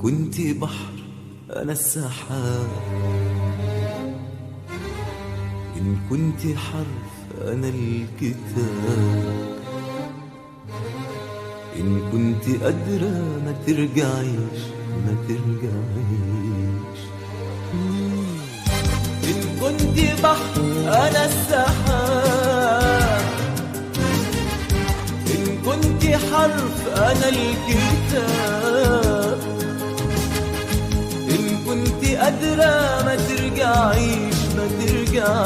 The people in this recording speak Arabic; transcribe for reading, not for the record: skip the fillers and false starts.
كنت بحر أنا السحاب، إن كنت حرف أنا الكتاب، إن كنت قادرة ما ترجعيش ما ترجعيش. إن كنت بحر أنا السحاب، إن كنت حرف أنا الكتاب، إن كنت قادرة ما ترجعيش ما ترجعيش.